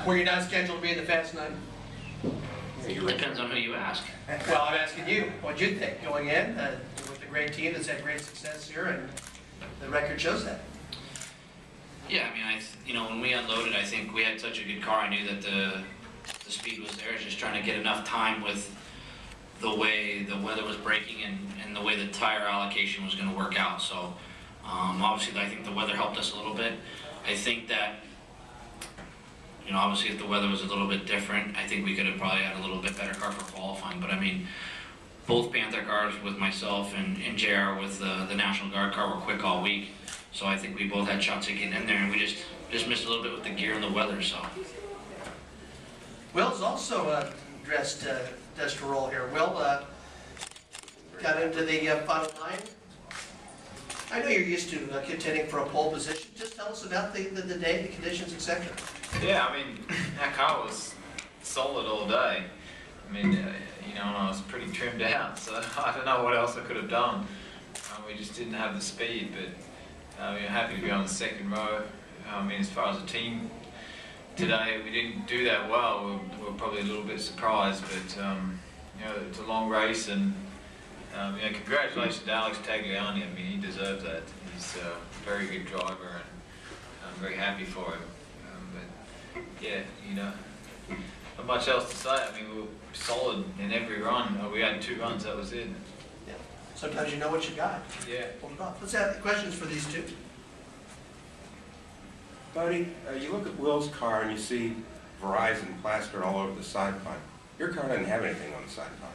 Were you not scheduled to be in the Fast 9? It depends on who you ask. Well, I'm asking you, what'd you think going in with a great team that's had great success here, and the record shows that? Yeah, I mean, when we unloaded, I think we had such a good car. I knew that the speed was there. Just trying to get enough time with the way the weather was breaking and the way the tire allocation was going to work out. So obviously, I think the weather helped us a little bit. I think that, obviously if the weather was a little bit different, I think we could have probably had a little bit better car for qualifying. But I mean, both Panther cars with myself and JR with the National Guard car were quick all week. So I think we both had shots at getting in there, and we just missed a little bit with the gear and the weather. So Will's also dressed to roll here. Will got into the final 9. I know you're used to contending for a pole position. Just tell us about the day, the conditions, etc. Yeah, I mean, our car was solid all day. I mean, and I was pretty trimmed out, so I don't know what else I could have done. We just didn't have the speed, but we were happy to be on the second row. I mean, as far as a team today, we didn't do that well. We were probably a little bit surprised, but it's a long race, and congratulations to Alex Tagliani. I mean, he deserves that. He's a very good driver, and I'm very happy for him. But yeah, not much else to say. I mean, we were solid in every run. We had 2 runs, that was it. Yeah. Sometimes you know what you got. Yeah. Hold it off. Let's have questions for these two. Buddy, you look at Will's car and you see Verizon plastered all over the side pod. Your car doesn't have anything on the side pod.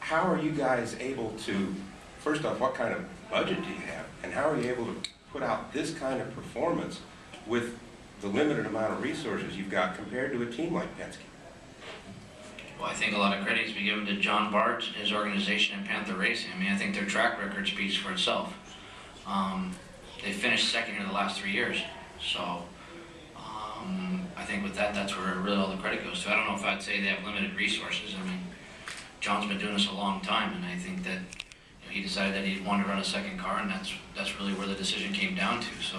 How are you guys able to, first off, what kind of budget do you have? And how are you able to put out this kind of performance with the limited amount of resources you've got compared to a team like Penske? Well, I think a lot of credit has been given to John Bart, his organization, and Panther Racing. I mean, I think their track record speaks for itself. They finished second here the last 3 years. So I think with that, that's where really all the credit goes to. I don't know if I'd say they have limited resources. I mean, John's been doing this a long time, and I think that he decided that he wanted to run a second car, and that's really where the decision came down to. So,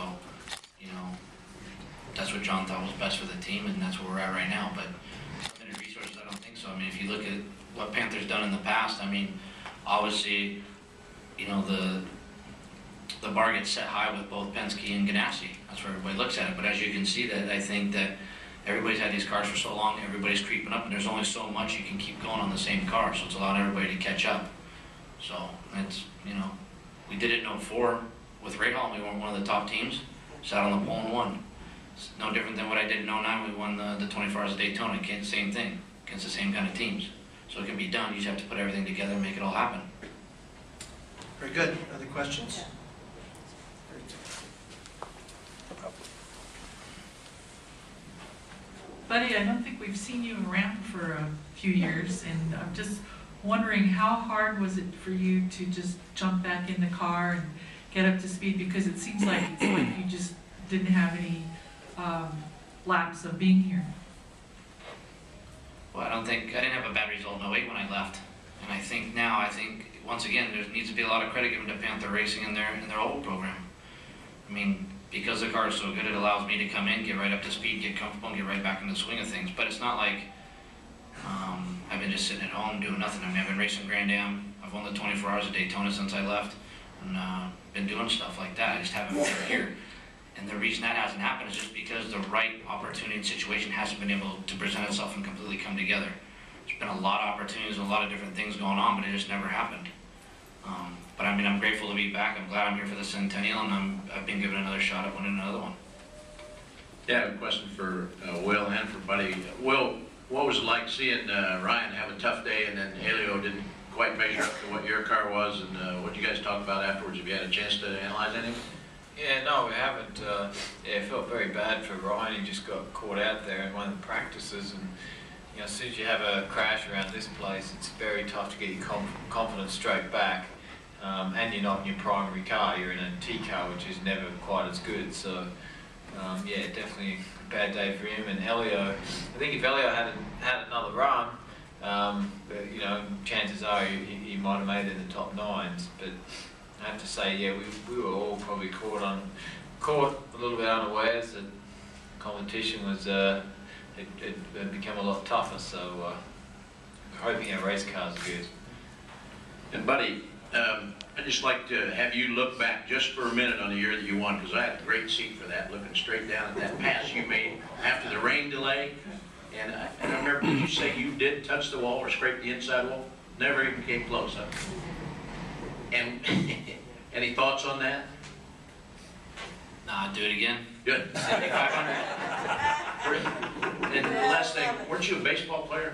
that's what John thought was best for the team, and that's where we're at right now. But limited resources, I don't think so. I mean, if you look at what Panther's done in the past, I mean, obviously, the bar gets set high with both Penske and Ganassi. That's where everybody looks at it. But as you can see, that I think that everybody's had these cars for so long, everybody's creeping up, and there's only so much you can keep going on the same car. So it's allowed everybody to catch up. So it's, we did it in 04 with Rahal, and we weren't one of the top teams. Sat on the pole and won. It's no different than what I did in 09. We won the 24 Hours of Daytona. Same thing, against the same kind of teams. So it can be done. You just have to put everything together and make it all happen. Very good. Other questions? Buddy, I don't think we've seen you around for a few years, and I'm just wondering how hard was it for you to just jump back in the car and get up to speed, because it seems like you just didn't have any lapse of being here. Well, I didn't have a bad result in 08 when I left, and I think now, once again, there needs to be a lot of credit given to Panther Racing and their old program. I mean, because the car is so good, it allows me to come in, get right up to speed, get comfortable, and get right back in the swing of things. But it's not like I've been just sitting at home doing nothing. I mean, I've been racing Grand Am. I've won the 24 Hours of Daytona since I left, and been doing stuff like that. I just haven't been here. And the reason that hasn't happened is just because the right opportunity and situation hasn't been able to present itself and completely come together. There's been a lot of opportunities and a lot of different things going on, but it just never happened. But I mean, I'm grateful to be back. I'm glad I'm here for the Centennial, and I've been given another shot at winning another one. Yeah, I have a question for Will and for Buddy. Will, what was it like seeing Ryan have a tough day, and then Helio didn't quite measure up to what your car was, and what did you guys talk about afterwards? Have you had a chance to analyze anything? Yeah, no, we haven't. Yeah, it felt very bad for Ryan. He just got caught out there in one of the practices, and as soon as you have a crash around this place, it's very tough to get your confidence straight back. And you're not in your primary car, you're in a T car, which is never quite as good. So, yeah, definitely a bad day for him. And Helio, I think if Helio had another run, chances are he might have made it in the top 9s. But I have to say, yeah, we were all probably caught a little bit unawares that competition was it become a lot tougher. So hoping our race cars are good. And Buddy, I'd just like to have you look back just for a minute on the year that you won, because I had a great seat for that, looking straight down at that pass you made after the rain delay. And I remember, did you say you did touch the wall or scrape the inside wall? Never even came close, huh? And any thoughts on that? Nah, do it again. Good. 7,500. And the last thing, weren't you a baseball player?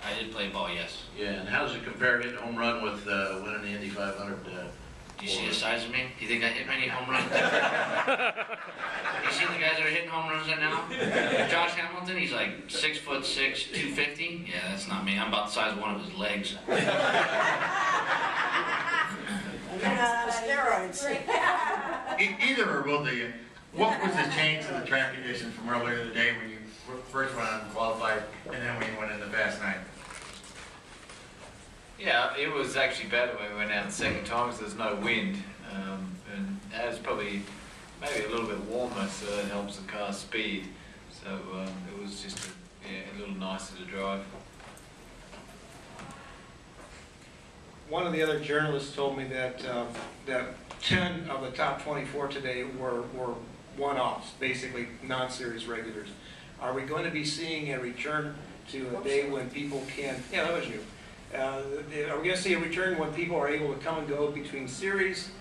I did play ball, yes. Yeah, and how does it compare hitting a home run with winning the Indy 500? Do you see the size of me? Do you think I hit many home runs? You see the guys that are hitting home runs right now? Josh Hamilton, he's like 6'6", 250. Yeah, that's not me. I'm about the size of one of his legs. Steroids. Either or both of you, what was the change to the track conditions from earlier in the day when you first went out and qualified, and then when you went in the fast night? Yeah, it was actually better when we went out the second time because there's no wind, and that was probably maybe a little bit warmer, so that helps the car's speed. So it was just a little nicer to drive. One of the other journalists told me that that 10 of the top 24 today were one-offs, basically non-series regulars. Are we going to be seeing a return to a day when people can? Yeah, that was you. Are we going to see a return when people are able to come and go between series?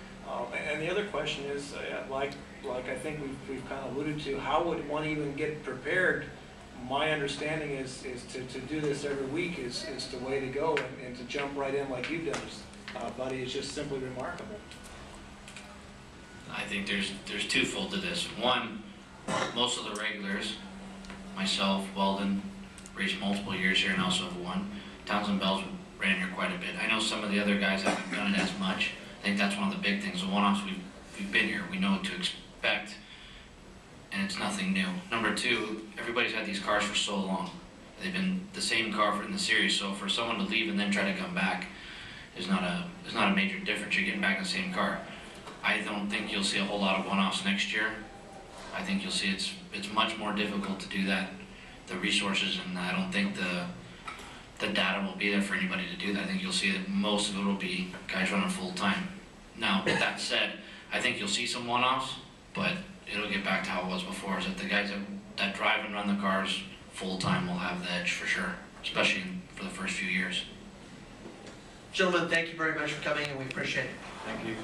And the other question is, like I think we've kind of alluded to, how would one even get prepared? My understanding is to do this every week is the way to go, and to jump right in like you've done, Buddy, is just simply remarkable. I think there's twofold to this. One, most of the regulars, myself, Weldon, raced multiple years here and also have won. Townsend Bells ran here quite a bit. I know some of the other guys haven't done it as much. I think that's one of the big things. The one-offs, we've been here. We know what to expect, and it's nothing new. Number two, everybody's had these cars for so long. They've been the same car in the series, so for someone to leave and then try to come back is not a major difference. You're getting back in the same car. I don't think you'll see a whole lot of one-offs next year. I think you'll see it's much more difficult to do that. The resources, and I don't think the data will be there for anybody to do that. I think you'll see that most of it will be guys running full-time. Now, with that said, I think you'll see some one-offs, but it'll get back to how it was before, is that the guys that drive and run the cars full-time will have the edge for sure, especially for the first few years. Gentlemen, thank you very much for coming, and we appreciate it. Thank you.